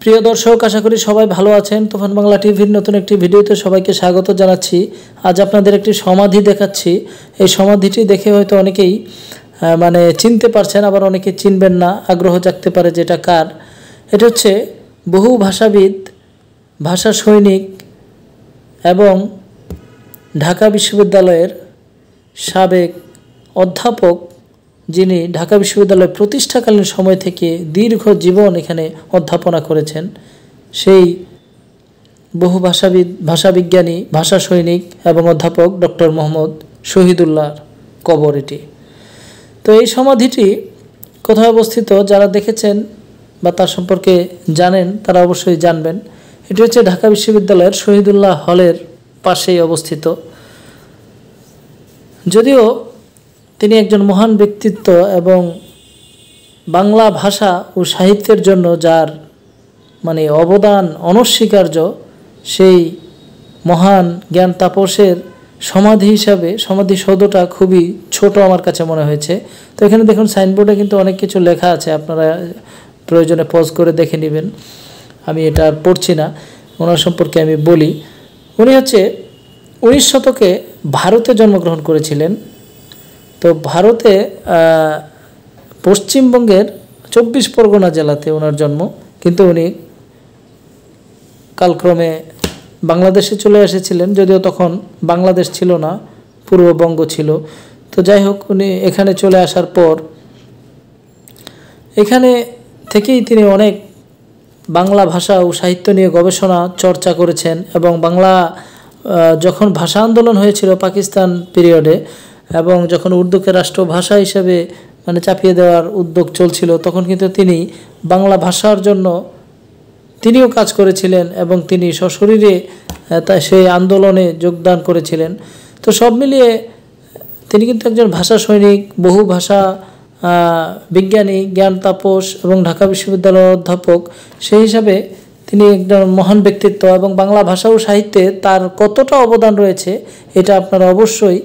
প্রিয় দর্শক, আশা করি সবাই ভালো আছেন। তুফান বাংলা টিভির নতুন একটি ভিডিওতে সবাইকে স্বাগত জানাচ্ছি। আজ আপনাদের একটি সমাধি দেখাচ্ছি। এই সমাধিটি দেখে হয়তো অনেকেই চিনতে পারছেন, আবার অনেকে চিনবেন না, আগ্রহ জাগতে পারে যেটা কার। এটা হচ্ছে বহু ভাষাবিদ, ভাষা সৈনিক এবং ঢাকা বিশ্ববিদ্যালয়ের সাবেক অধ্যাপক, যিনি ঢাকা বিশ্ববিদ্যালয় প্রতিষ্ঠাকালীন সময় থেকে দীর্ঘ জীবন এখানে অধ্যাপনা করেছেন, সেই বহু ভাষাবিদ, ভাষাবিজ্ঞানী, ভাষা সৈনিক এবং অধ্যাপক ডক্টর মোহাম্মদ শহীদুল্লাহর কবর এটি। তো এই সমাধিটি কোথায় অবস্থিত, যারা দেখেছেন বা তার সম্পর্কে জানেন তারা অবশ্যই জানবেন। এটি হচ্ছে ঢাকা বিশ্ববিদ্যালয়ের শহীদুল্লাহ হলের পাশেই অবস্থিত। যদিও তিনি একজন মহান ব্যক্তিত্ব এবং বাংলা ভাষা ও সাহিত্যের জন্য যার অবদান অনস্বীকার্য, সেই মহান জ্ঞান তাপসের সমাধি হিসাবে সমাধিসৌধটা খুবই ছোট আমার কাছে মনে হয়েছে। তো এখানে দেখুন সাইনবোর্ডে কিন্তু অনেক কিছু লেখা আছে, আপনারা প্রয়োজনে পজ করে দেখে নেবেন। আমি এটা আর পড়ছি না, ওনার সম্পর্কে আমি বলি। উনি হচ্ছে 19 শতকে ভারতে জন্মগ্রহণ করেছিলেন। তো ভারতে পশ্চিমবঙ্গের 24 পরগনা জেলাতে ওনার জন্ম, কিন্তু উনি কালক্রমে বাংলাদেশে চলে এসেছিলেন, যদিও তখন বাংলাদেশ ছিল না, পূর্ববঙ্গ ছিল। তো যাই হোক, উনি এখানে চলে আসার পর এখানে থেকেই তিনি অনেক বাংলা ভাষা ও সাহিত্য নিয়ে গবেষণা চর্চা করেছেন। এবং বাংলা যখন ভাষা আন্দোলন হয়েছিল পাকিস্তান পিরিয়ডে, এবং যখন উর্দুকে রাষ্ট্রভাষা হিসেবে চাপিয়ে দেওয়ার উদ্যোগ চলছিল, তখন কিন্তু তিনি বাংলা ভাষার জন্য তিনিও কাজ করেছিলেন এবং তিনি সশরীরে সেই আন্দোলনে যোগদান করেছিলেন। তো সব মিলিয়ে তিনি কিন্তু একজন ভাষা সৈনিক, বহু ভাষা বিজ্ঞানী, জ্ঞান তাপস এবং ঢাকা বিশ্ববিদ্যালয়ের অধ্যাপক। সেই হিসাবে তিনি একজন মহান ব্যক্তিত্ব, এবং বাংলা ভাষা ও সাহিত্যে তার কতটা অবদান রয়েছে এটা আপনারা অবশ্যই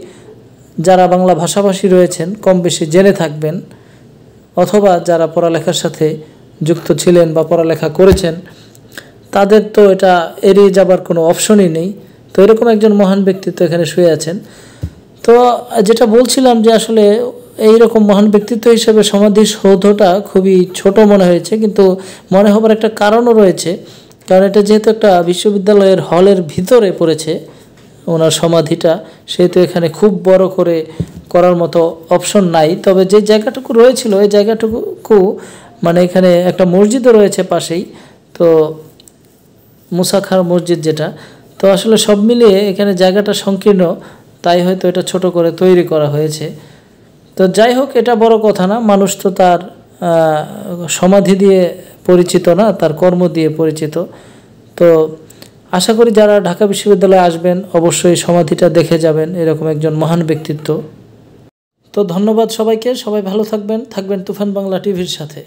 যারা বাংলা ভাষাভাষী রয়েছেন কম বেশি জেনে থাকবেন, অথবা যারা পড়ালেখার সাথে যুক্ত ছিলেন বা পড়ালেখা করেছেন তাদের তো এটা এড়িয়ে যাবার কোনো অপশনই নেই। তো এরকম একজন মহান ব্যক্তিত্ব এখানে শুয়ে আছেন। তো যেটা বলছিলাম যে আসলে এইরকম মহান ব্যক্তিত্ব হিসেবে সমাধিসৌধটা খুবই ছোট মনে হয়েছে, কিন্তু মনে হবার একটা কারণও রয়েছে। কারণ এটা যেহেতু একটা বিশ্ববিদ্যালয়ের হলের ভিতরে পড়েছে ওনার সমাধিটা, সেহেতু এখানে খুব বড় করে করার মতো অপশন নাই। তবে যে জায়গাটুকু রয়েছিল, এই জায়গাটুকু এখানে একটা মসজিদও রয়েছে পাশেই, তো মুসাখার মসজিদ যেটা। তো আসলে সব মিলিয়ে এখানে জায়গাটা সংকীর্ণ, তাই হয়তো এটা ছোট করে তৈরি করা হয়েছে। তো যাই হোক, এটা বড় কথা না। মানুষ তো তার সমাধি দিয়ে পরিচিত না, তার কর্ম দিয়ে পরিচিত। তো আশা করি যারা ঢাকা বিশ্ববিদ্যালয়ে আসবেন অবশ্যই সমাধিটা দেখে যাবেন, এরকম একজন মহান ব্যক্তিত্ব। তো ধন্যবাদ সবাইকে, সবাই ভালো থাকবেন তুফান বাংলা টিভির সাথে।